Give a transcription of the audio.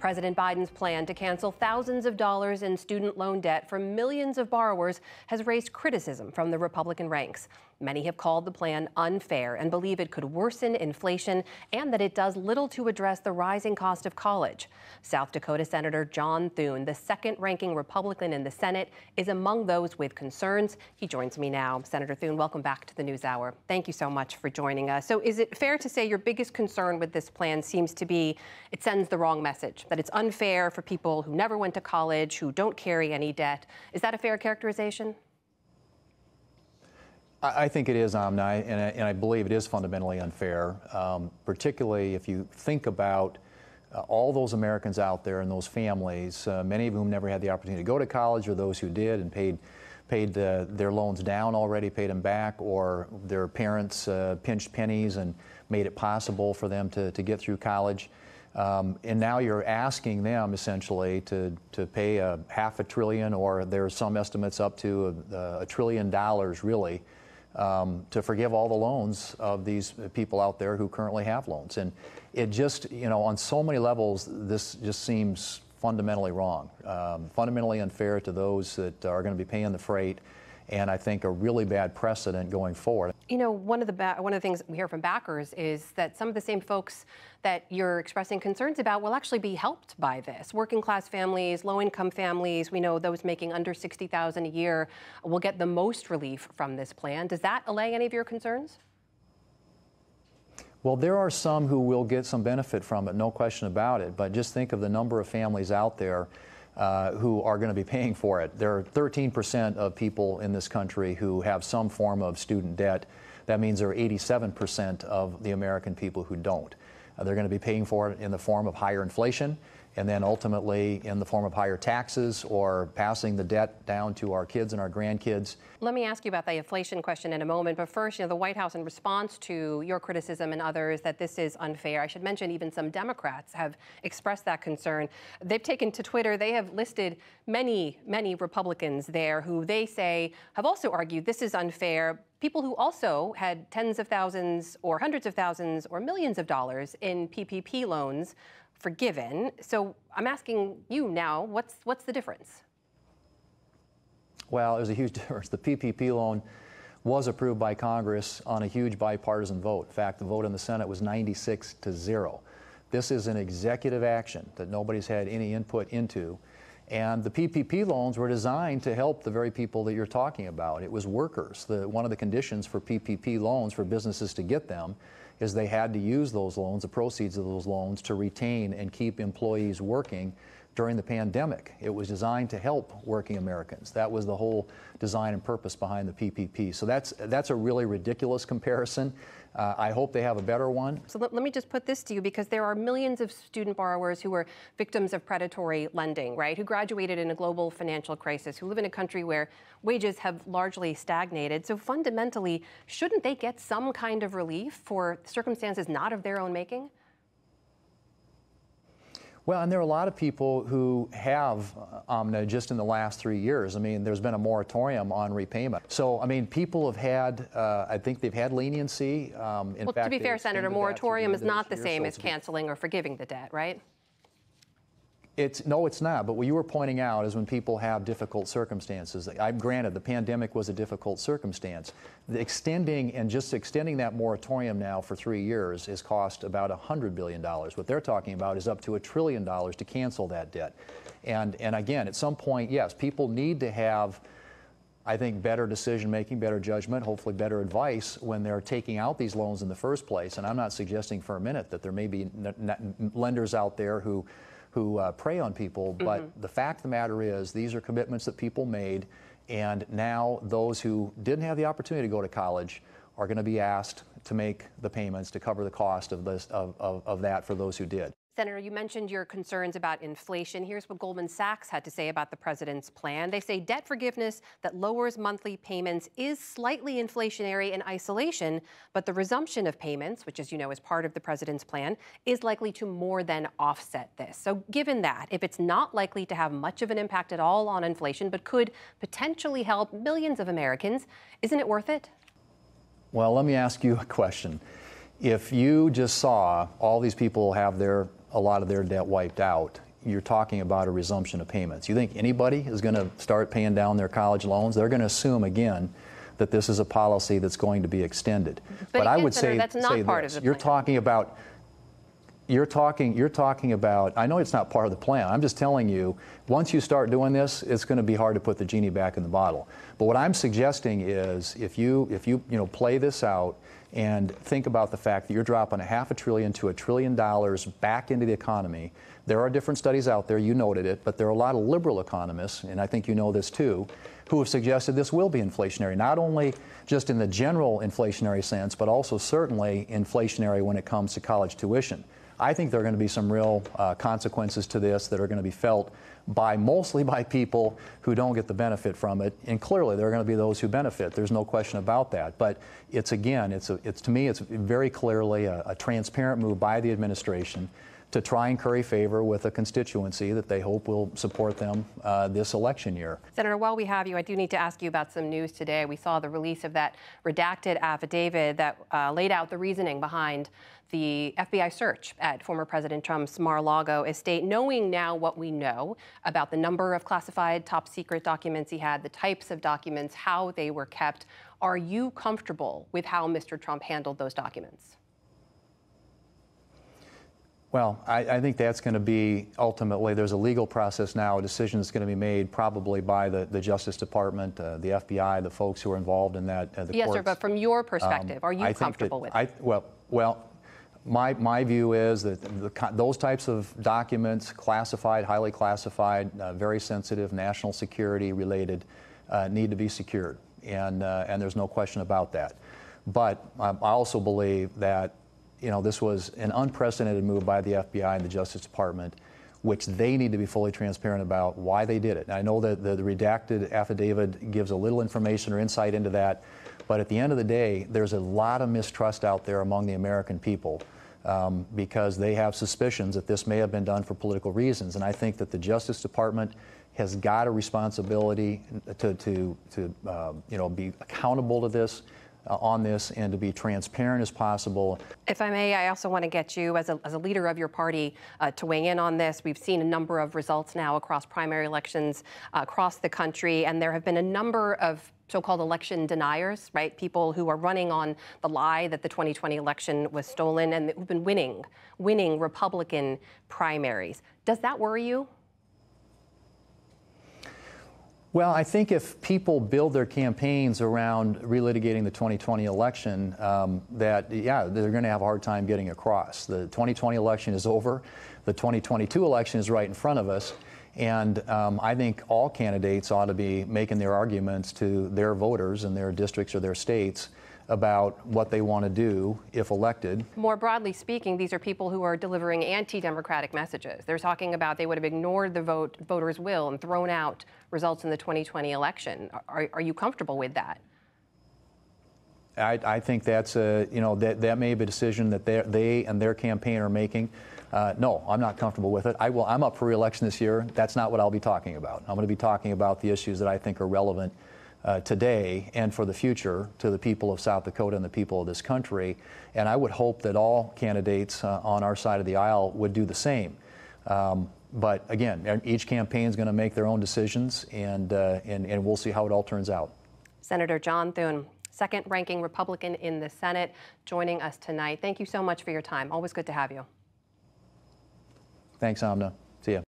President Biden's plan to cancel thousands of dollars in student loan debt from millions of borrowers has raised criticism from the Republican ranks. Many have called the plan unfair and believe it could worsen inflation and that it does little to address the rising cost of college. South Dakota Senator John Thune, the second-ranking Republican in the Senate, is among those with concerns. He joins me now. Senator Thune, welcome back to the NewsHour. Thank you so much for joining us. So is it fair to say your biggest concern with this plan seems to be it sends the wrong message, that it's unfair for people who never went to college, who don't carry any debt? Is that a fair characterization? I think it is, Amna, and I believe it is fundamentally unfair, particularly if you think about all those Americans out there and those families, many of whom never had the opportunity to go to college, or those who did and paid their loans down already, paid them back, or their parents pinched pennies and made it possible for them to get through college. And now you're asking them essentially to pay $500 billion, or there's some estimates up to $1 trillion really, to forgive all the loans of these people out there who currently have loans. And it just, on so many levels, this just seems fundamentally wrong, fundamentally unfair to those that are going to be paying the freight, and I think a really bad precedent going forward. One of the things we hear from backers is that some of the same folks that you're expressing concerns about will actually be helped by this. Working class families, low income families, we know those making under $60,000 a year will get the most relief from this plan. Does that allay any of your concerns? Well, there are some who will get some benefit from it, no question about it. But just think of the number of families out there who are going to be paying for it. There are 13% of people in this country who have some form of student debt. That means there are 87% of the American people who don't. They're going to be paying for it in the form of higher inflation, and then ultimately in the form of higher taxes or passing the debt down to our kids and our grandkids. Let me ask you about the inflation question in a moment, but first, the White House, in response to your criticism and others that this is unfair, I should mention even some Democrats have expressed that concern. They've taken to Twitter, they have listed many Republicans there who they say have also argued this is unfair. People who also had tens of thousands or hundreds of thousands or millions of dollars in PPP loans forgiven. So I'm asking you now, what's the difference? Well, there's a huge difference. The PPP loan was approved by Congress on a huge bipartisan vote. In fact, the vote in the Senate was 96-0. This is an executive action that nobody's had any input into. And the PPP loans were designed to help the very people that you're talking about. It was workers. One of the conditions for PPP loans for businesses to get them is they had to use those loans, the proceeds of those loans, to retain and keep employees working during the pandemic. It was designed to help working Americans. That was the whole design and purpose behind the PPP. So that's a really ridiculous comparison. I hope they have a better one. So let me just put this to you, because there are millions of student borrowers who were victims of predatory lending, right? Who graduated in a global financial crisis, who live in a country where wages have largely stagnated. So fundamentally, shouldn't they get some kind of relief for circumstances not of their own making? Well, and there are a lot of people who have, just in the last 3 years. I mean, there's been a moratorium on repayment. So, I mean, people have had, I think they've had leniency. Well, to be fair, Senator, moratorium is not the same as canceling or forgiving the debt, right? No, it's not. But what you were pointing out is when people have difficult circumstances. Granted, the pandemic was a difficult circumstance. Extending that moratorium now for 3 years has cost about $100 billion. What they're talking about is up to $1 trillion to cancel that debt. And again, at some point, yes, people need to have, I think, better decision-making, better judgment, hopefully better advice when they're taking out these loans in the first place. And I'm not suggesting for a minute that there may be lenders out there who prey on people, but the fact of the matter is these are commitments that people made, and now those who didn't have the opportunity to go to college are going to be asked to make the payments to cover the cost of that for those who did. Senator, you mentioned your concerns about inflation. Here's what Goldman Sachs had to say about the president's plan. They say debt forgiveness that lowers monthly payments is slightly inflationary in isolation, but the resumption of payments, which, as you know, is part of the president's plan, is likely to more than offset this. So given that, if it's not likely to have much of an impact at all on inflation, but could potentially help millions of Americans, isn't it worth it? Well, let me ask you a question. If you just saw all these people have a lot of their debt wiped out, you're talking about a resumption of payments. You think anybody is going to start paying down their college loans? They're going to assume, again, that this is a policy that's going to be extended. But I again, would Senator, say that's not part of the you're plan. talking about. You're talking about, I know it's not part of the plan. I'm just telling you, once you start doing this, it's going to be hard to put the genie back in the bottle. But what I'm suggesting is if you play this out and think about the fact that you're dropping $500 billion to $1 trillion back into the economy, there are different studies out there, you noted it, but there are a lot of liberal economists, and I think you know this too, who have suggested this will be inflationary, not only just in the general inflationary sense, but also certainly inflationary when it comes to college tuition. I think there are going to be some real consequences to this that are going to be felt mostly by people who don't get the benefit from it, and clearly there are going to be those who benefit. There's no question about that. But to me, it's very clearly a transparent move by the administration to try and curry favor with a constituency that they hope will support them this election year. Senator, while we have you, I do need to ask you about some news today. We saw the release of that redacted affidavit that laid out the reasoning behind the FBI search at former President Trump's Mar-a-Lago estate. Knowing now what we know about the number of classified top secret documents he had, the types of documents, how they were kept, are you comfortable with how Mr. Trump handled those documents? Well, I think that's going to be ultimately, there's a legal process now, a decision that's going to be made probably by the Justice Department, the FBI, the folks who are involved in that, the yes, courts. sir, but from your perspective, are you comfortable with it? My view is that those types of documents, classified, highly classified, very sensitive, national security related, need to be secured, and there's no question about that. But I also believe that this was an unprecedented move by the FBI and the Justice Department, which they need to be fully transparent about why they did it. And I know that the redacted affidavit gives a little information or insight into that, but at the end of the day, there's a lot of mistrust out there among the American people because they have suspicions that this may have been done for political reasons. And I think that the Justice Department has got a responsibility to be accountable to this. On this and to be transparent as possible. If I may, I also want to get you, as a leader of your party, to weigh in on this. We've seen a number of results now across primary elections across the country, and there have been a number of so-called election deniers, right? People who are running on the lie that the 2020 election was stolen and who've been winning Republican primaries. Does that worry you? Well, I think if people build their campaigns around relitigating the 2020 election, they're going to have a hard time getting across. The 2020 election is over. The 2022 election is right in front of us. And I think all candidates ought to be making their arguments to their voters in their districts or their states about what they want to do if elected. More broadly speaking, these are people who are delivering anti-democratic messages. They're talking about they would have ignored the voters' will and thrown out results in the 2020 election. Are you comfortable with that? I think that's that may be a decision that they and their campaign are making. No, I'm not comfortable with it. I'm up for re-election this year. That's not what I'll be talking about. I'm going to be talking about the issues that I think are relevant today and for the future to the people of South Dakota and the people of this country. And I would hope that all candidates on our side of the aisle would do the same. But again, each campaign is going to make their own decisions, and we'll see how it all turns out. Senator John Thune, second-ranking Republican in the Senate, joining us tonight. Thank you so much for your time. Always good to have you. Thanks, Amna. See ya.